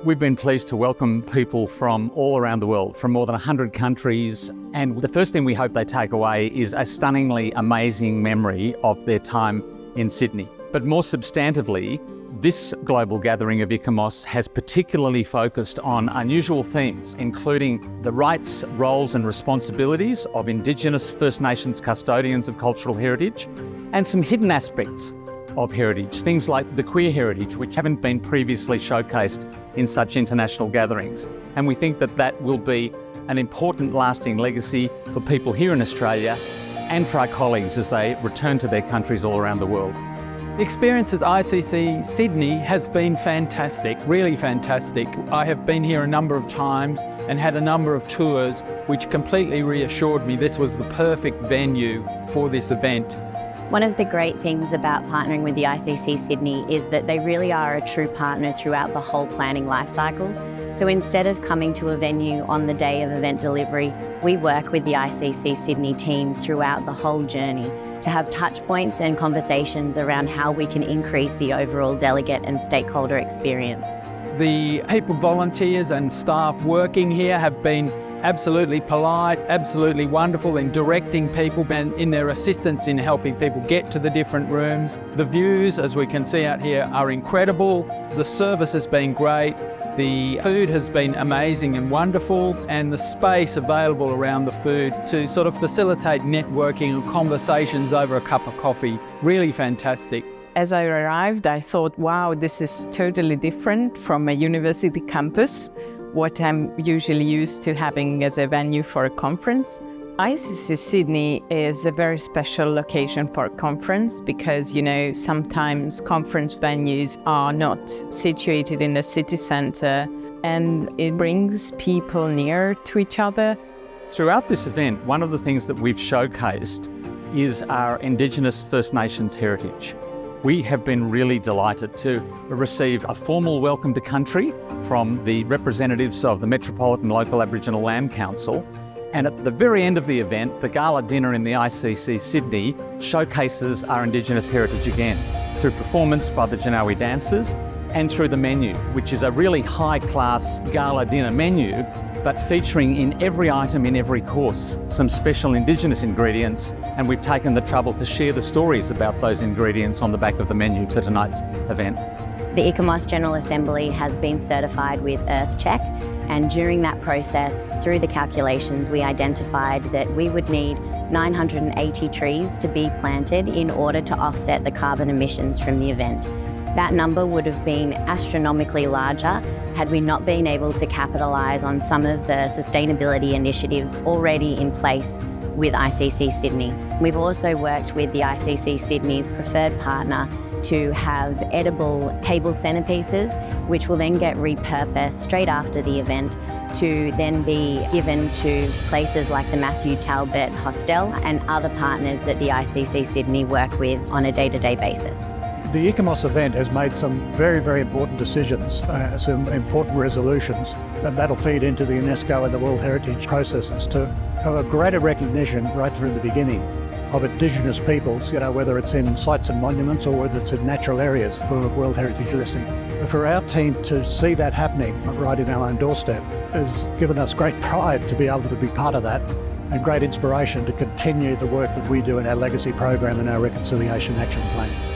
We've been pleased to welcome people from all around the world, from more than 100 countries, and the first thing we hope they take away is a stunningly amazing memory of their time in Sydney. But more substantively, this global gathering of ICOMOS has particularly focused on unusual themes, including the rights, roles and responsibilities of Indigenous First Nations custodians of cultural heritage, and some hidden aspects of heritage, things like the queer heritage, which haven't been previously showcased in such international gatherings. And we think that that will be an important lasting legacy for people here in Australia and for our colleagues as they return to their countries all around the world. The experience at ICC Sydney has been fantastic, really fantastic. I have been here a number of times and had a number of tours which completely reassured me this was the perfect venue for this event. One of the great things about partnering with the ICC Sydney is that they really are a true partner throughout the whole planning life cycle. So instead of coming to a venue on the day of event delivery, we work with the ICC Sydney team throughout the whole journey to have touch points and conversations around how we can increase the overall delegate and stakeholder experience. The people, volunteers and staff working here have been absolutely polite, absolutely wonderful in directing people and in their assistance in helping people get to the different rooms. The views, as we can see out here, are incredible. The service has been great. The food has been amazing and wonderful, and the space available around the food to sort of facilitate networking and conversations over a cup of coffee, really fantastic. As I arrived, I thought, wow, this is totally different from a university campus, what I'm usually used to having as a venue for a conference. ICC Sydney is a very special location for a conference because, sometimes conference venues are not situated in the city centre, and it brings people near to each other. Throughout this event, one of the things that we've showcased is our Indigenous First Nations heritage. We have been really delighted to receive a formal welcome to country from the representatives of the Metropolitan Local Aboriginal Land Council. And at the very end of the event, the gala dinner in the ICC Sydney showcases our Indigenous heritage again through performance by the Janawi dancers and through the menu, which is a really high-class gala dinner menu, but featuring in every item in every course some special Indigenous ingredients, and we've taken the trouble to share the stories about those ingredients on the back of the menu for tonight's event. The ICOMOS General Assembly has been certified with EarthCheck, and during that process, through the calculations, we identified that we would need 980 trees to be planted in order to offset the carbon emissions from the event. That number would have been astronomically larger had we not been able to capitalise on some of the sustainability initiatives already in place with ICC Sydney. We've also worked with the ICC Sydney's preferred partner to have edible table centerpieces, which will then get repurposed straight after the event to then be given to places like the Matthew Talbot Hostel and other partners that the ICC Sydney work with on a day-to-day basis. The ICOMOS event has made some very, very important decisions, some important resolutions, and that'll feed into the UNESCO and the World Heritage processes to have a greater recognition right from the beginning of Indigenous peoples, whether it's in sites and monuments or whether it's in natural areas for World Heritage listing. For our team to see that happening right in our own doorstep has given us great pride to be able to be part of that, and great inspiration to continue the work that we do in our legacy program and our reconciliation action plan.